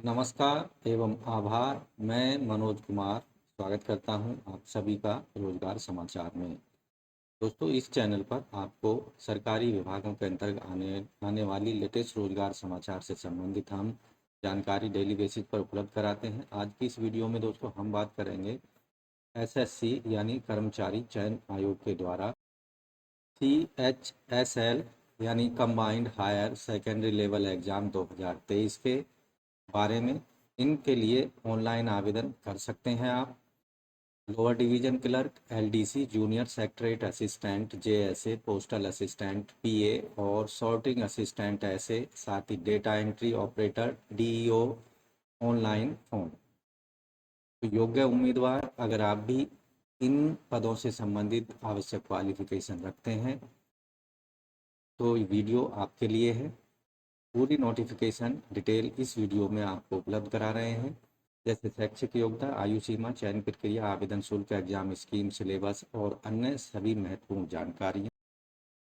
नमस्कार एवं आभार। मैं मनोज कुमार स्वागत करता हूं आप सभी का रोजगार समाचार में। दोस्तों, इस चैनल पर आपको सरकारी विभागों के अंतर्गत आने आने वाली लेटेस्ट रोजगार समाचार से संबंधित हम जानकारी डेली बेसिस पर उपलब्ध कराते हैं। आज की इस वीडियो में दोस्तों हम बात करेंगे एसएससी यानी कर्मचारी चयन आयोग के द्वारा CHSL यानी combined higher secondary level exam 2023 के बारे में। इनके लिए ऑनलाइन आवेदन कर सकते हैं आप। Lower division clerk, LDC, junior secretary assistant, JSA, postal assistant, PA और सॉर्टिंग असिस्टेंट ऐसे, साथ ही data entry operator, DEO online form. तो योग्य उम्मीदवार, अगर आप भी इन पदों से संबंधित आवश्यक क्वालिफिकेशन रखते हैं तो ये वीडियो आपके लिए है। पूरी नोटिफिकेशन डिटेल इस वीडियो में आपको उपलब्ध करा रहे हैं, जैसे शैक्षिक योग्यता, आयु सीमा, चयन प्रक्रिया, आवेदन शुल्क, एग्जाम स्कीम, सिलेबस और अन्य सभी महत्वपूर्ण जानकारियाँ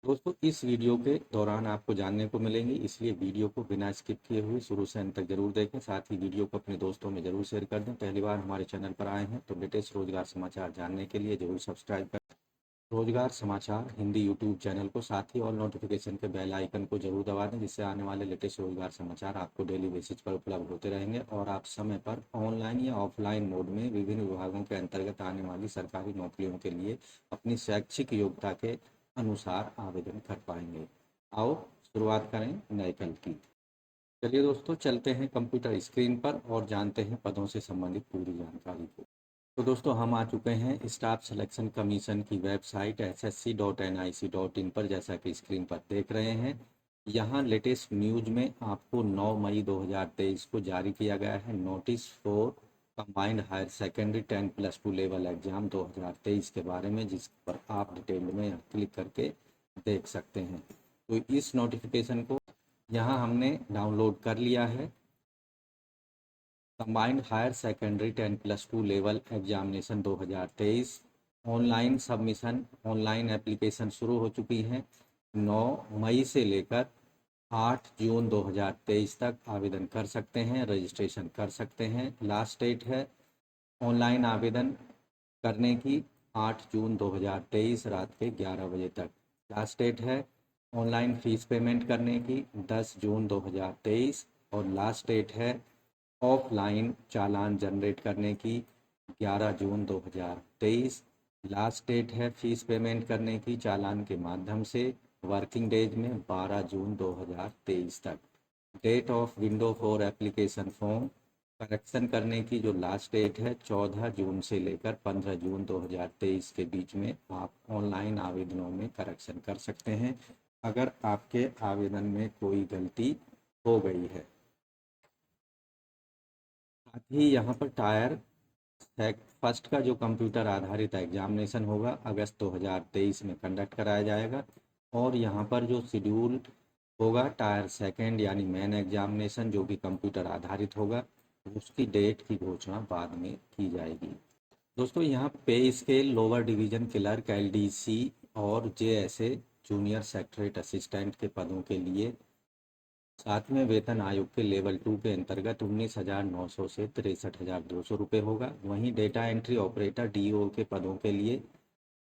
दोस्तों इस वीडियो के दौरान आपको जानने को मिलेंगी। इसलिए वीडियो को बिना स्किप किए हुए शुरू से अंत तक जरूर देखें। साथ ही वीडियो को अपने दोस्तों में जरूर शेयर कर दें। पहली बार हमारे चैनल पर आए हैं तो लेटेस्ट रोजगार समाचार जानने के लिए जरूर सब्सक्राइब करें रोजगार समाचार हिंदी यूट्यूब चैनल को। साथ ही ऑल नोटिफिकेशन के बेल आइकन को जरूर दबा दें, जिससे आने वाले लेटेस्ट रोजगार समाचार आपको डेली बेसिस पर उपलब्ध होते रहेंगे और आप समय पर ऑनलाइन या ऑफलाइन मोड में विभिन्न विभागों के अंतर्गत आने वाली सरकारी नौकरियों के लिए अपनी शैक्षिक योग्यता के अनुसार आवेदन कर पाएंगे। आओ शुरुआत करें नए कल की। चलिए दोस्तों, चलते हैं कंप्यूटर स्क्रीन पर और जानते हैं पदों से संबंधित पूरी जानकारी को। तो दोस्तों, हम आ चुके हैं स्टाफ सिलेक्शन कमीशन की वेबसाइट ssc.nic.in पर। जैसा कि स्क्रीन पर देख रहे हैं, यहाँ लेटेस्ट न्यूज में आपको 9 मई 2023 को जारी किया गया है notice for combined higher secondary 10+2 level exam 2023 के बारे में, जिस पर आप डिटेल में क्लिक करके देख सकते हैं। तो इस नोटिफिकेशन को यहाँ हमने डाउनलोड कर लिया है। Combined higher secondary 10+2 level examination 2023 online submission, online application शुरू हो चुकी हैं। 9 मई से लेकर 8 जून 2023 तक आवेदन कर सकते हैं, रजिस्ट्रेशन कर सकते हैं। लास्ट डेट है ऑनलाइन आवेदन करने की 8 जून 2023 रात के 11 बजे तक। लास्ट डेट है ऑनलाइन फीस पेमेंट करने की 10 जून 2023 और लास्ट डेट है ऑफलाइन चालान जनरेट करने की 11 जून 2023। लास्ट डेट है फीस पेमेंट करने की चालान के माध्यम से वर्किंग डेज में 12 जून 2023 तक। Date of window for application form correction करने की जो लास्ट डेट है 14 जून से लेकर 15 जून 2023 के बीच में आप ऑनलाइन आवेदनों में करेक्शन कर सकते हैं अगर आपके आवेदन में कोई गलती हो गई है। साथ ही यहाँ पर टायर फर्स्ट का जो कंप्यूटर आधारित एग्जामिनेशन होगा अगस्त 2023 में कंडक्ट कराया जाएगा और यहाँ पर जो शेड्यूल होगा टायर सेकंड यानी मेन एग्जामिनेशन जो कि कंप्यूटर आधारित होगा, उसकी डेट की घोषणा बाद में की जाएगी। दोस्तों, यहाँ पे scale lower division clerk, LDC और JSA जूनियर सेक्रेटरीट असिस्टेंट के पदों के लिए 7वें वेतन आयोग के लेवल 2 के अंतर्गत 19,900 से 63,200 रुपये होगा। वहीं डेटा एंट्री ऑपरेटर DO के पदों के लिए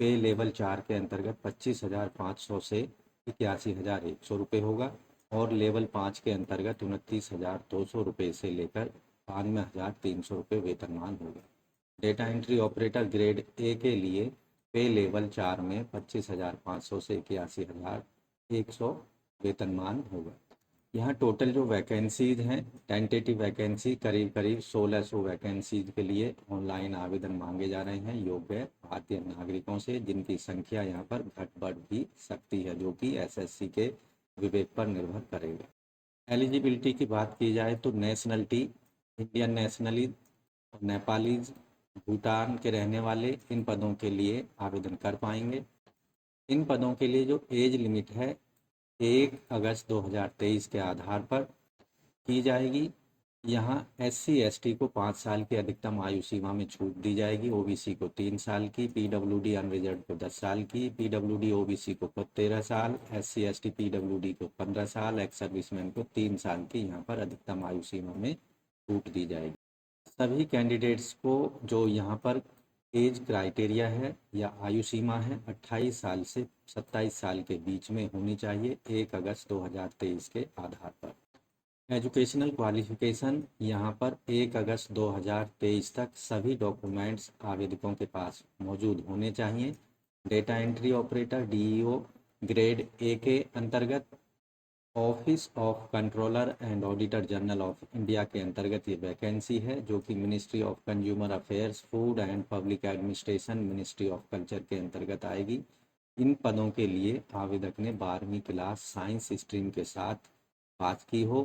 पे लेवल 4 के अंतर्गत 25,500 से 81,100 रुपये होगा और लेवल 5 के अंतर्गत 29,200 रुपये से लेकर 92,300 रुपये वेतनमान होगा। Data entry operator grade A के लिए पे लेवल 4 में 25,500 से 81,100 वेतनमान होगा। यहाँ टोटल जो वैकेंसीज हैं, टेंटेटिव वैकेंसी करीब करीब 1600 वैकेंसीज के लिए ऑनलाइन आवेदन मांगे जा रहे हैं योग्य भारतीय नागरिकों से, जिनकी संख्या यहाँ पर घट बढ़ भी सकती है, जो कि SSC के विवेक पर निर्भर करेगा। एलिजिबिलिटी की बात की जाए तो nationality Indian nationally, Nepalese, Bhutan के रहने वाले इन पदों के लिए आवेदन कर पाएंगे। इन पदों के लिए जो एज लिमिट है 1 अगस्त 2023 के आधार पर की जाएगी। यहाँ SC/ST को 5 साल की अधिकतम आयु सीमा में छूट दी जाएगी, OBC को 3 साल की, PWD अनरिजर्व को 10 साल की, PWD OBC को 13 साल, SC/ST PWD को 15 साल, एक्स सर्विसमैन को 3 साल की यहाँ पर अधिकतम आयु सीमा में छूट दी जाएगी। सभी कैंडिडेट्स को जो यहाँ पर एज क्राइटेरिया है या आयु सीमा है 28 साल से 27 साल के बीच में होनी चाहिए 1 अगस्त 2023 के आधार पर। एजुकेशनल क्वालिफिकेशन यहाँ पर 1 अगस्त 2023 तक सभी डॉक्यूमेंट्स आवेदकों के पास मौजूद होने चाहिए। Data entry operator DEO grade ए के अंतर्गत office of controller and auditor general of India के अंतर्गत ये वैकेंसी है, जो कि ministry of consumer affairs, food and public administration, ministry of culture के अंतर्गत आएगी। इन पदों के लिए आवेदक ने 12वीं क्लास साइंस स्ट्रीम के साथ पास की हो,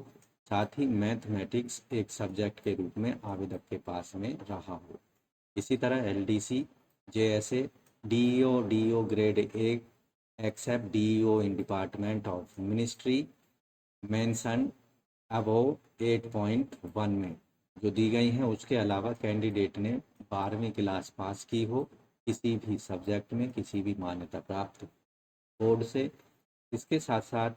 साथ ही मैथमेटिक्स एक सब्जेक्ट के रूप में आवेदक के पास में रहा हो। इसी तरह LDC, JSA, DEO grade A except DEO in department of ministry mention above 8.1 में जो दी गई हैं, उसके अलावा कैंडिडेट ने 12वीं क्लास पास की हो किसी भी सब्जेक्ट में किसी भी मान्यता प्राप्त बोर्ड से। इसके साथ साथ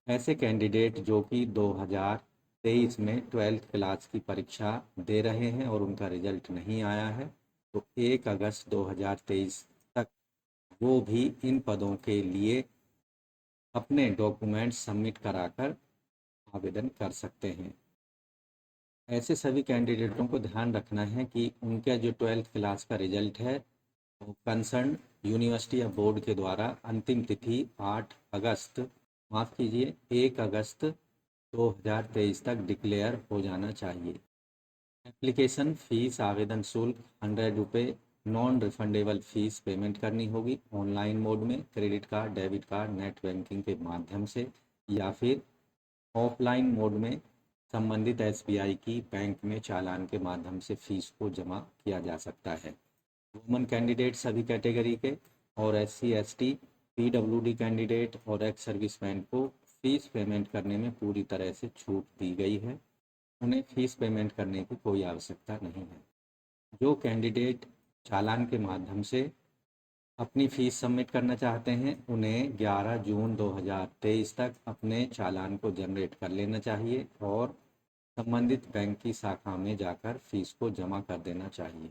ऐसे कैंडिडेट जो कि 2023 में 12th क्लास की परीक्षा दे रहे हैं और उनका रिजल्ट नहीं आया है, तो 1 अगस्त 2023 तक वो भी इन पदों के लिए अपने डॉक्यूमेंट्स सबमिट कराकर आवेदन कर सकते हैं। ऐसे सभी कैंडिडेटों को ध्यान रखना है कि उनका जो 12th क्लास का रिजल्ट है वो कंसर्न यूनिवर्सिटी या बोर्ड के द्वारा अंतिम तिथि 8 अगस्त माफ़ कीजिए 1 अगस्त 2023 तक डिक्लेयर हो जाना चाहिए। एप्लीकेशन फ़ीस आवेदन शुल्क 100 रुपये नॉन रिफंडेबल फ़ीस पेमेंट करनी होगी ऑनलाइन मोड में credit card, debit card, net banking के माध्यम से, या फिर ऑफलाइन मोड में संबंधित एसबीआई की बैंक में चालान के माध्यम से फ़ीस को जमा किया जा सकता है। वुमन कैंडिडेट सभी कैटेगरी के और एससी एसटी पीडब्ल्यूडी कैंडिडेट और एक्स सर्विसमैन को फ़ीस पेमेंट करने में पूरी तरह से छूट दी गई है, उन्हें फ़ीस पेमेंट करने की कोई आवश्यकता नहीं है। जो कैंडिडेट चालान के माध्यम से अपनी फ़ीस सबमिट करना चाहते हैं उन्हें 11 जून 2023 तक अपने चालान को जनरेट कर लेना चाहिए और संबंधित बैंक की शाखा में जाकर फ़ीस को जमा कर देना चाहिए।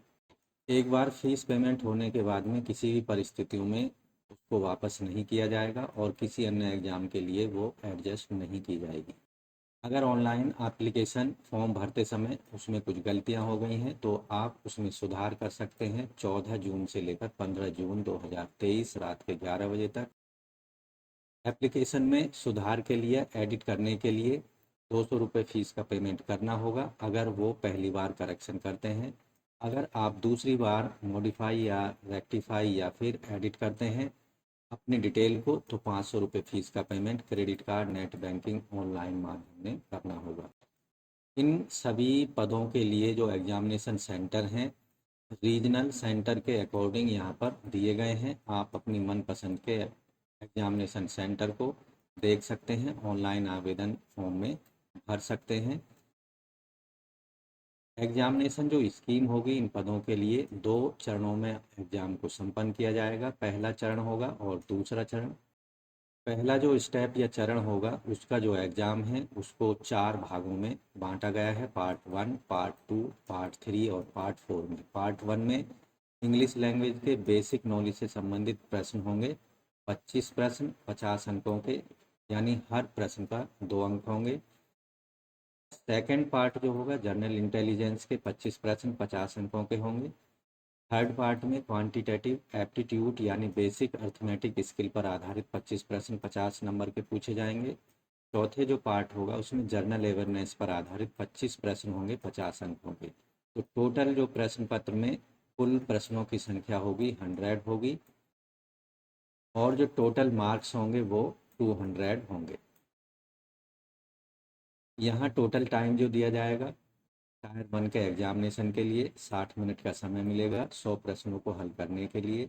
एक बार फ़ीस पेमेंट होने के बाद में किसी भी परिस्थितियों में उसको वापस नहीं किया जाएगा और किसी अन्य एग्ज़ाम के लिए वो एडजस्ट नहीं की जाएगी। अगर ऑनलाइन एप्लीकेशन फॉर्म भरते समय उसमें कुछ गलतियां हो गई हैं तो आप उसमें सुधार कर सकते हैं 14 जून से लेकर 15 जून 2023 रात के 11 बजे तक। एप्लीकेशन में सुधार के लिए एडिट करने के लिए 200 रुपये फ़ीस का पेमेंट करना होगा अगर वो पहली बार करेक्शन करते हैं। अगर आप दूसरी बार मॉडिफाई या रेक्टिफाई या फिर एडिट करते हैं अपनी डिटेल को तो 500 रुपये फ़ीस का payment credit card, net banking, online माध्यम में करना होगा। इन सभी पदों के लिए जो एग्जामिनेशन सेंटर हैं रीजनल सेंटर के अकॉर्डिंग यहाँ पर दिए गए हैं। आप अपनी मनपसंद के एग्जामिनेशन सेंटर को देख सकते हैं, ऑनलाइन आवेदन फॉर्म में भर सकते हैं। एग्जामिनेशन जो स्कीम होगी इन पदों के लिए 2 चरणों में एग्ज़ाम को संपन्न किया जाएगा। पहला चरण होगा और दूसरा चरण। पहला जो स्टेप या चरण होगा उसका जो एग्ज़ाम है उसको 4 भागों में बांटा गया है, पार्ट 1, पार्ट 2, पार्ट 3 और पार्ट 4 में। पार्ट 1 में इंग्लिश लैंग्वेज के बेसिक नॉलेज से संबंधित प्रश्न होंगे, 25 प्रश्न 50 अंकों के, यानी हर प्रश्न का 2 अंक होंगे। सेकंड पार्ट जो होगा जनरल इंटेलिजेंस के 25 प्रश्न 50 अंकों के होंगे। थर्ड पार्ट में क्वांटिटेटिव एप्टीट्यूड यानी बेसिक अर्थमेटिक स्किल पर आधारित 25 प्रश्न 50 नंबर के पूछे जाएंगे। चौथे जो पार्ट होगा उसमें जर्नल अवेयरनेस पर आधारित 25 प्रश्न होंगे 50 अंकों के। तो टोटल जो प्रश्न पत्र में कुल प्रश्नों की संख्या होगी 100 होगी और जो टोटल मार्क्स होंगे वो 200 होंगे। यहाँ टोटल टाइम जो दिया जाएगा टायर 1 के एग्जामिनेशन के लिए 60 मिनट का समय मिलेगा 100 प्रश्नों को हल करने के लिए।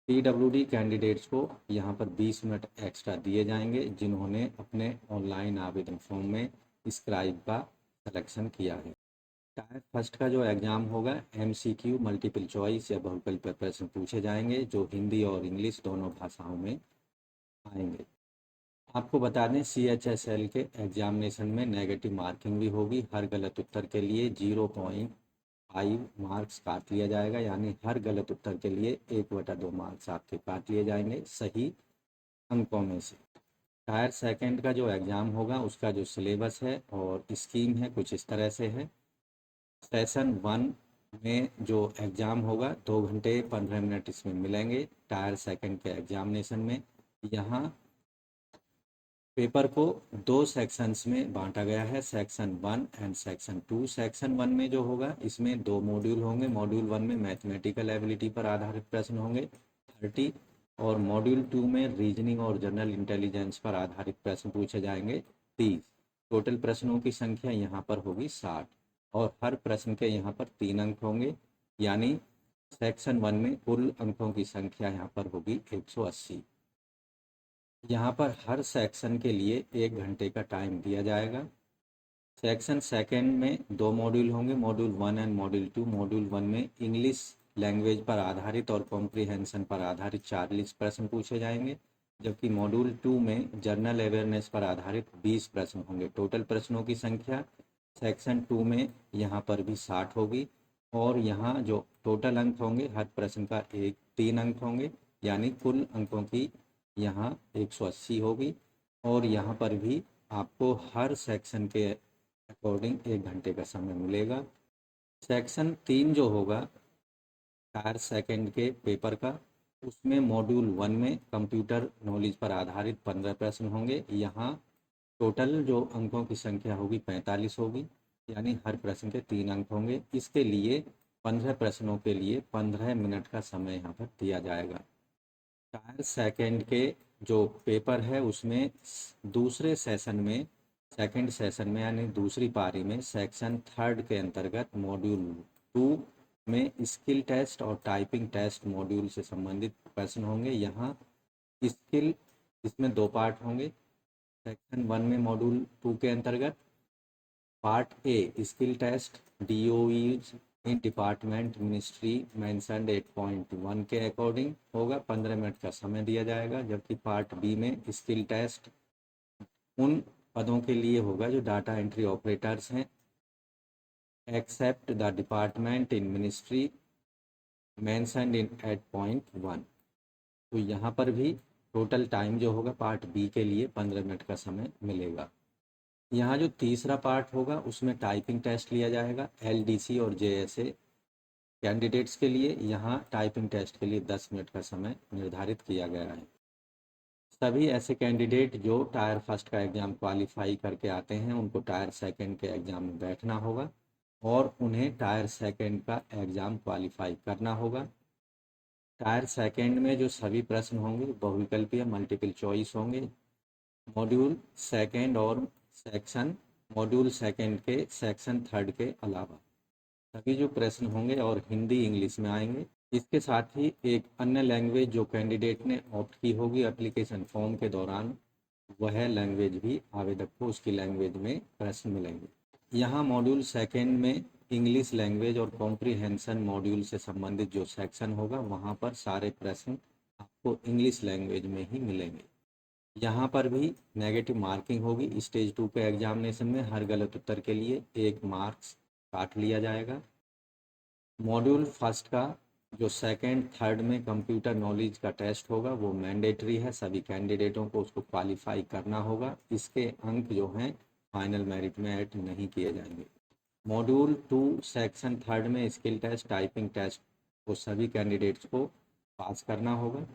पीडब्ल्यूडी कैंडिडेट्स को यहाँ पर 20 मिनट एक्स्ट्रा दिए जाएंगे जिन्होंने अपने ऑनलाइन आवेदन फॉर्म में स्क्राइब का सिलेक्शन किया है। टायर फर्स्ट का जो एग्ज़ाम होगा एमसीक्यू मल्टीपल चॉइस या बहुकल्प पर प्रश्न पूछे जाएंगे जो हिंदी और इंग्लिश दोनों भाषाओं में आएंगे। आपको बता दें CHSL के एग्जामिनेशन में नेगेटिव मार्किंग भी होगी। हर गलत उत्तर के लिए 0.5 मार्क्स काट लिया जाएगा, यानी हर गलत उत्तर के लिए 1/2 मार्क्स आपके काट लिए जाएंगे सही अंकों में से। टायर सेकंड का जो एग्ज़ाम होगा उसका जो सिलेबस है और स्कीम है कुछ इस तरह से है। सेशन 1 में जो एग्ज़ाम होगा 2 घंटे 15 मिनट इसमें मिलेंगे टायर सेकंड के एग्जामिनेशन में। यहाँ पेपर को 2 सेक्शंस में बांटा गया है, सेक्शन 1 एंड सेक्शन 2। सेक्शन 1 में जो होगा इसमें 2 मॉड्यूल होंगे। मॉड्यूल 1 में मैथमेटिकल एबिलिटी पर आधारित प्रश्न होंगे 30, और मॉड्यूल 2 में रीजनिंग और जनरल इंटेलिजेंस पर आधारित प्रश्न पूछे जाएंगे 30। टोटल प्रश्नों की संख्या यहाँ पर होगी 60, और हर प्रश्न के यहाँ पर 3 अंक होंगे, यानी सेक्शन 1 में कुल अंकों की संख्या यहाँ पर होगी 180। यहाँ पर हर सेक्शन के लिए 1 घंटे का टाइम दिया जाएगा। सेक्शन सेकंड में 2 मॉड्यूल होंगे, मॉड्यूल 1 एंड मॉड्यूल 2। मॉड्यूल 1 में इंग्लिश लैंग्वेज पर आधारित और कॉम्प्रिहेंशन पर आधारित 40 प्रश्न पूछे जाएंगे, जबकि मॉड्यूल 2 में जनरल अवेयरनेस पर आधारित 20 प्रश्न होंगे। टोटल प्रश्नों की संख्या सेक्शन 2 में यहाँ पर भी 60 होगी, और यहाँ जो टोटल अंक होंगे हर प्रश्न का 3 अंक होंगे, यानी कुल अंकों की यहाँ 180 होगी। और यहाँ पर भी आपको हर सेक्शन के अकॉर्डिंग 1 घंटे का समय मिलेगा। सेक्शन 3 जो होगा टायर सेकंड के पेपर का, उसमें मॉड्यूल 1 में कंप्यूटर नॉलेज पर आधारित 15 प्रश्न होंगे। यहाँ टोटल जो अंकों की संख्या होगी 45 होगी, यानी हर प्रश्न के 3 अंक होंगे। इसके लिए 15 प्रश्नों के लिए 15 मिनट का समय यहाँ पर दिया जाएगा। टायर सेकंड के जो पेपर है उसमें दूसरे सेशन में, सेकंड सेशन में यानी दूसरी पारी में सेक्शन 3 के अंतर्गत मॉड्यूल 2 में स्किल टेस्ट और टाइपिंग टेस्ट मॉड्यूल से संबंधित प्रश्न होंगे। यहाँ स्किल, इसमें 2 पार्ट होंगे। सेक्शन 1 में मॉड्यूल 2 के अंतर्गत part A skill test DOEs in department ministry mentioned 8.1 के अकॉर्डिंग होगा, 15 मिनट का समय दिया जाएगा। जबकि पार्ट बी में स्किल टेस्ट उन पदों के लिए होगा जो डाटा एंट्री ऑपरेटर्स हैं, except the department in ministry mentioned in 8.1। तो यहाँ पर भी टोटल टाइम जो होगा पार्ट बी के लिए 15 मिनट का समय मिलेगा। यहाँ जो तीसरा पार्ट होगा उसमें टाइपिंग टेस्ट लिया जाएगा LDC और JSA कैंडिडेट्स के लिए। यहाँ टाइपिंग टेस्ट के लिए 10 मिनट का समय निर्धारित किया गया है। सभी ऐसे कैंडिडेट जो टायर फर्स्ट का एग्ज़ाम क्वालिफाई करके आते हैं उनको टायर सेकंड के एग्ज़ाम में बैठना होगा, और उन्हें टायर सेकंड का एग्ज़ाम क्वालिफाई करना होगा। टायर सेकंड में जो सभी प्रश्न होंगे बहुविकल्पीय मल्टीपल चॉइस होंगे। मॉड्यूल सेकंड और मॉड्यूल सेकंड के सेक्शन 3 के अलावा सभी जो प्रश्न होंगे और हिंदी इंग्लिश में आएंगे। इसके साथ ही एक अन्य लैंग्वेज जो कैंडिडेट ने ऑप्ट की होगी एप्लीकेशन फॉर्म के दौरान, वह लैंग्वेज भी आवेदक को उसकी लैंग्वेज में प्रश्न मिलेंगे। यहाँ मॉड्यूल सेकंड में इंग्लिश लैंग्वेज और कॉम्प्रिहेंशन मॉड्यूल से संबंधित जो सेक्शन होगा वहाँ पर सारे प्रश्न आपको इंग्लिश लैंग्वेज में ही मिलेंगे। यहाँ पर भी नेगेटिव मार्किंग होगी। स्टेज 2 के एग्जामिनेशन में हर गलत उत्तर के लिए 1 मार्क्स काट लिया जाएगा। मॉड्यूल फर्स्ट का जो सेकंड थर्ड में कंप्यूटर नॉलेज का टेस्ट होगा वो मैंडेटरी है, सभी कैंडिडेटों को उसको क्वालिफाई करना होगा। इसके अंक जो हैं फाइनल मेरिट में ऐड नहीं किए जाएंगे। मॉड्यूल 2 सेक्शन 3 में स्किल टेस्ट टाइपिंग टेस्ट को सभी कैंडिडेट्स को पास करना होगा।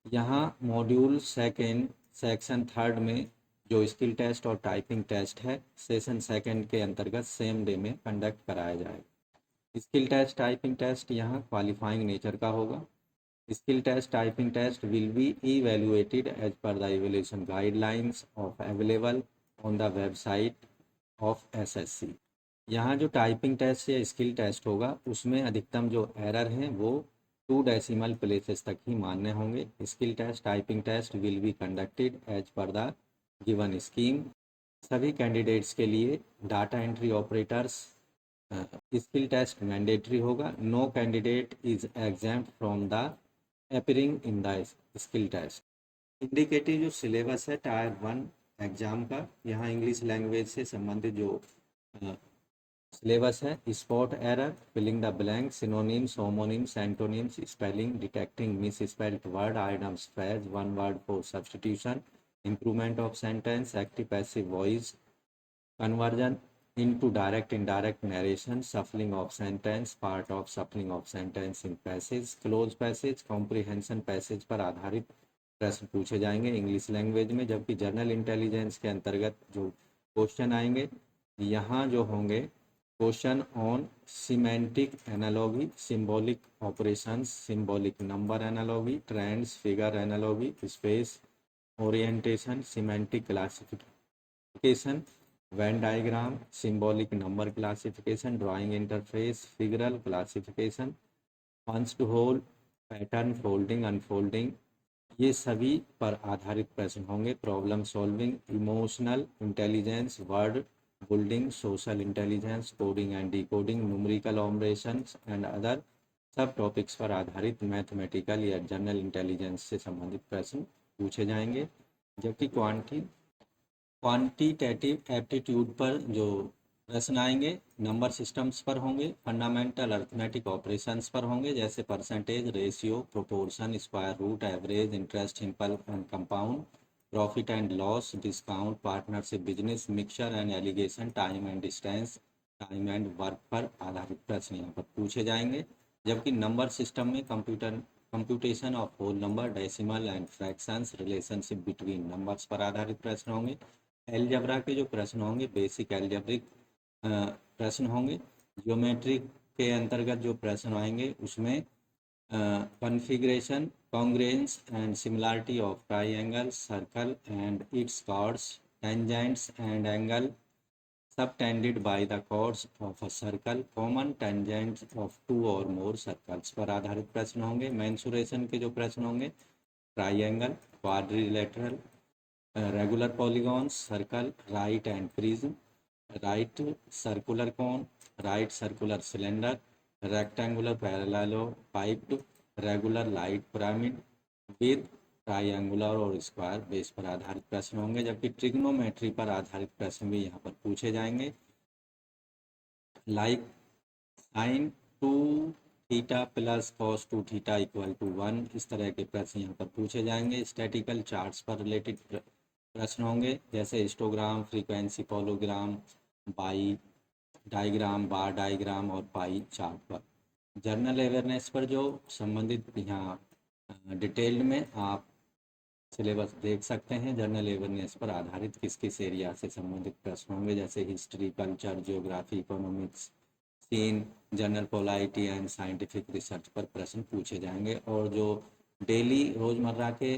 यहाँ मॉड्यूल सेकंड सेक्शन 3 में जो स्किल टेस्ट और टाइपिंग टेस्ट है सेशन सेकंड के अंतर्गत सेम डे में कंडक्ट कराया जाएगा। स्किल टेस्ट टाइपिंग टेस्ट यहाँ क्वालिफाइंग नेचर का होगा। Skill test typing test will be evaluated as per the evaluation guidelines of available on the website of SSC। यहाँ जो टाइपिंग टेस्ट या स्किल टेस्ट होगा उसमें अधिकतम जो एरर हैं वो 2 डेसिमल प्लेसेस तक ही मान्य होंगे। Skill test typing test will be conducted as per the given scheme. सभी कैंडिडेट्स के लिए data entry operators skill test mandatory होगा। No candidate is exempt from the appearing in the skill test. Indicative जो syllabus है tier 1 exam का, यहाँ English language से संबंधित जो सिलेबस है, spot error, filling the blank, synonyms, homonyms, antonyms, spelling, detecting miss spelled word, items phrase, one word for substitution, improvement of sentence, active passive voice, conversion into direct indirect narration, shuffling of sentence, part of shuffling of sentence in passage, close passage, comprehension passage पर आधारित प्रश्न पूछे जाएंगे English language में। जबकि general intelligence के अंतर्गत जो क्वेश्चन आएंगे, यहाँ जो होंगे question on semantic analogy, symbolic operations, symbolic number analogy, trends, figure analogy, space orientation, semantic classification, venn diagram, symbolic number classification, drawing interface, figural classification, punch hole, pattern, folding, unfolding, ये सभी पर आधारित प्रश्न होंगे। Problem solving, emotional intelligence, word building, social intelligence, coding and decoding, numerical operations and other sub topics पर आधारित mathematical या general intelligence से संबंधित प्रश्न पूछे जाएंगे। जबकि क्वांटिटेटिव एप्टीट्यूड पर जो प्रश्न आएंगे नंबर सिस्टम्स पर होंगे, फंडामेंटल अर्थमेटिक ऑपरेशंस पर होंगे, जैसे percentage, ratio, proportion, square root, average, interest, simple and compound, profit and loss, discount, partnership business, mixture and alligation, time and distance, time and work पर आधारित प्रश्न यहाँ पर पूछे जाएंगे। जबकि नंबर सिस्टम में computation of whole number, decimal and fractions, relationship between numbers पर आधारित प्रश्न होंगे। एलजबरा के जो प्रश्न होंगे बेसिक एल्जेब्रिक प्रश्न होंगे। ज्योमेट्री के अंतर्गत जो प्रश्न आएंगे उसमें configuration, congruence and similarity of triangle, circle and its chords, tangents and angle subtended by the chords of a circle, common tangents of two or more circles पर आधारित प्रश्न होंगे। मेंसुरेशन के जो प्रश्न होंगे triangle, quadrilateral, regular polygons, circle, right and prism, right circular cone, right circular cylinder, rectangular parallelepiped, regular light pyramid with triangular और square base पर आधारित प्रश्न होंगे। जबकि ट्रिग्नोमेट्री पर आधारित प्रश्न भी यहाँ पर पूछे जाएंगे, like sine 2 theta plus cos 2 theta equal to 1, इस तरह के प्रश्न यहाँ पर पूछे जाएंगे। स्टैटिकल चार्ट्स पर रिलेटेड प्रश्न होंगे, जैसे histogram, frequency polygon, bi diagram, bar diagram और पाई चार्ट पर। जर्नल अवेयरनेस पर जो संबंधित यहाँ डिटेल्ड में आप सिलेबस देख सकते हैं। जनरल अवेयरनेस पर आधारित किस किस एरिया से संबंधित प्रश्न होंगे, जैसे history, culture, geography, economics, scene, general polity and scientific research पर प्रश्न पूछे जाएंगे। और जो डेली रोज़मर्रा के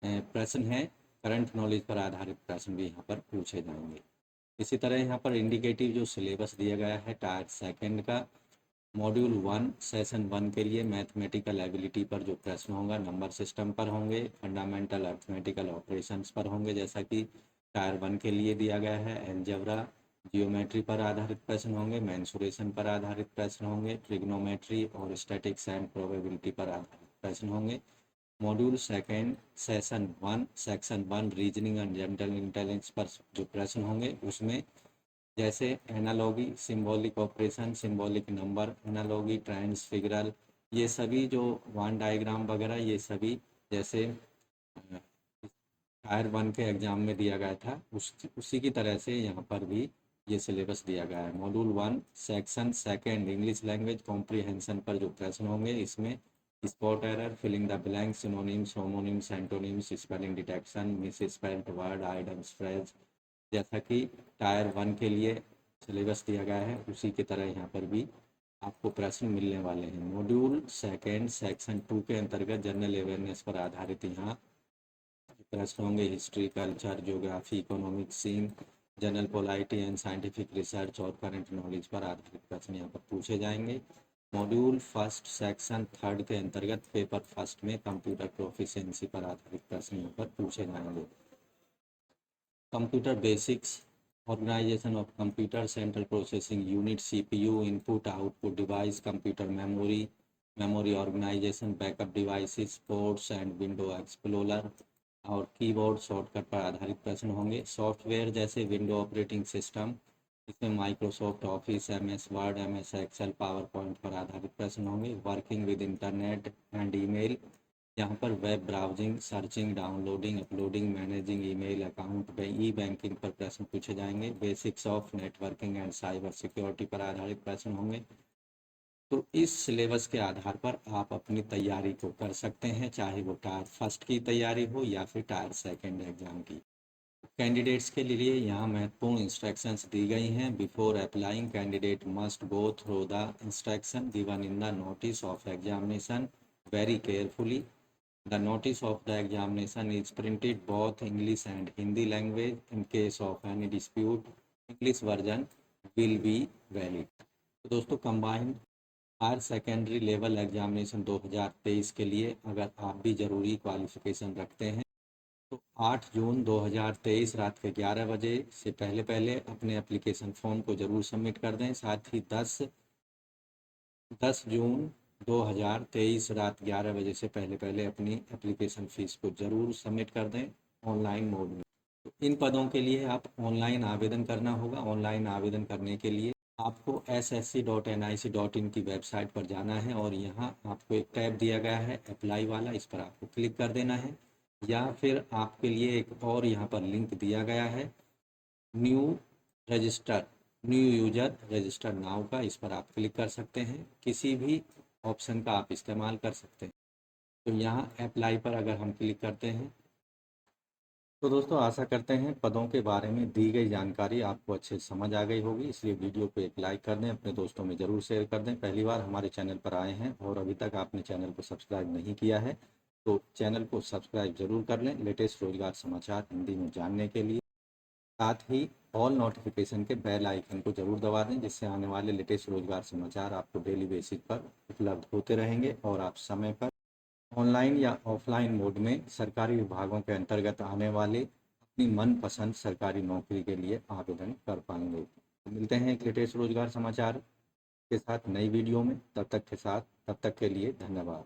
प्रश्न हैं करंट नॉलेज पर आधारित प्रश्न भी यहाँ पर पूछे जाएंगे। इसी तरह यहाँ पर इंडिकेटिव जो सिलेबस दिया गया है टायर 2 का, मॉड्यूल 1 सेशन 1 के लिए मैथमेटिकल एबिलिटी पर जो प्रश्न होगा नंबर सिस्टम पर होंगे, फंडामेंटल अर्थमेटिकल ऑपरेशंस पर होंगे जैसा कि टायर 1 के लिए दिया गया है, एलजेब्रा, जियोमेट्री पर आधारित प्रश्न होंगे, मेंसुरेशन पर आधारित प्रश्न होंगे, ट्रिग्नोमेट्री और स्टैटिक्स एंड प्रोबेबिलिटी पर आधारित प्रश्न होंगे। Module 2 session 1 section 1 reasoning and general intelligence पर जो प्रश्न होंगे उसमें जैसे analogy, symbolic operation, symbolic number analogy, trends, figural, ये सभी जो वन डायग्राम वगैरह ये सभी जैसे टायर 1 के एग्जाम में दिया गया था उसी की तरह से यहाँ पर भी ये सिलेबस दिया गया है। Module 1 section 2 English language comprehension पर जो प्रश्न होंगे इसमें spot error, filling the blank, synonyms, homonyms, antonyms, spelling detection, miss spelled word, items phrase, जैसा कि टायर 1 के लिए सिलेबस दिया गया है उसी की तरह यहाँ पर भी आपको प्रश्न मिलने वाले हैं। मॉड्यूल 2 सेक्शन 2 के अंतर्गत जनरल अवेयरनेस पर आधारित यहाँ प्रश्न होंगे history, culture, geography, economics, scene, general polity and scientific research और करंट नॉलेज पर आधारित प्रश्न यहाँ पर पूछे जाएंगे। मॉड्यूल 1 सेक्शन 3 के अंतर्गत पेपर 1 में कंप्यूटर प्रोफिशिएंसी पर आधारित प्रश्न यहाँ पर पूछे जाएंगे। Computer basics, organization of computer, central processing unit, CPU, input output device, computer memory, memory organization, backup devices, ports and window explorer, और कीबोर्ड शॉर्टकट पर आधारित प्रश्न होंगे। सॉफ्टवेयर जैसे विंडो ऑपरेटिंग सिस्टम, इसमें Microsoft Office, MS Word, MS Excel, PowerPoint पर आधारित प्रश्न होंगे। Working with internet and email, यहाँ पर web browsing, searching, downloading, uploading, managing email account, e banking पर प्रश्न पूछे जाएंगे। Basics of networking and cyber security पर आधारित प्रश्न होंगे। तो इस सिलेबस के आधार पर आप अपनी तैयारी को कर सकते हैं, चाहे वो टायर फर्स्ट की तैयारी हो या फिर टायर सेकेंड एग्जाम की। कैंडिडेट्स के लिए यहाँ महत्वपूर्ण इंस्ट्रक्शंस दी गई हैं। Before applying, candidate must go through the instruction given in the notice of examination very carefully. The notice of the examination is printed both English and Hindi language. In case of any dispute, English version will be valid. तो दोस्तों, combined higher secondary level examination 2023 के लिए अगर आप भी ज़रूरी qualification रखते हैं तो 8 जून 2023 रात के 11 बजे से पहले पहले अपने एप्लीकेशन फॉर्म को ज़रूर सबमिट कर दें। साथ ही 10 जून 2023 रात 11 बजे से पहले पहले अपनी एप्लीकेशन फ़ीस को ज़रूर सबमिट कर दें ऑनलाइन मोड में। तो इन पदों के लिए आप ऑनलाइन आवेदन करना होगा। ऑनलाइन आवेदन करने के लिए आपको ssc.nic.in की वेबसाइट पर जाना है और यहाँ आपको एक टैब दिया गया है अप्लाई वाला, इस पर आपको क्लिक कर देना है। या फिर आपके लिए एक और यहाँ पर लिंक दिया गया है new register new user register now का, इस पर आप क्लिक कर सकते हैं। किसी भी ऑप्शन का आप इस्तेमाल कर सकते हैं। तो यहाँ अप्लाई पर अगर हम क्लिक करते हैं तो दोस्तों आशा करते हैं पदों के बारे में दी गई जानकारी आपको अच्छे से समझ आ गई होगी। इसलिए वीडियो को एक लाइक कर दें, अपने दोस्तों में ज़रूर शेयर कर दें। पहली बार हमारे चैनल पर आए हैं और अभी तक आपने चैनल को सब्सक्राइब नहीं किया है तो चैनल को सब्सक्राइब ज़रूर कर लें लेटेस्ट रोजगार समाचार हिंदी में जानने के लिए। साथ ही ऑल नोटिफिकेशन के बेल आइकन को ज़रूर दबा दें, जिससे आने वाले लेटेस्ट रोजगार समाचार आपको डेली बेसिस पर उपलब्ध होते रहेंगे और आप समय पर ऑनलाइन या ऑफलाइन मोड में सरकारी विभागों के अंतर्गत आने वाले अपनी मनपसंद सरकारी नौकरी के लिए आवेदन कर पाएंगे। तो मिलते हैं एक लेटेस्ट रोजगार समाचार के साथ नई वीडियो में। तब तक के लिए धन्यवाद।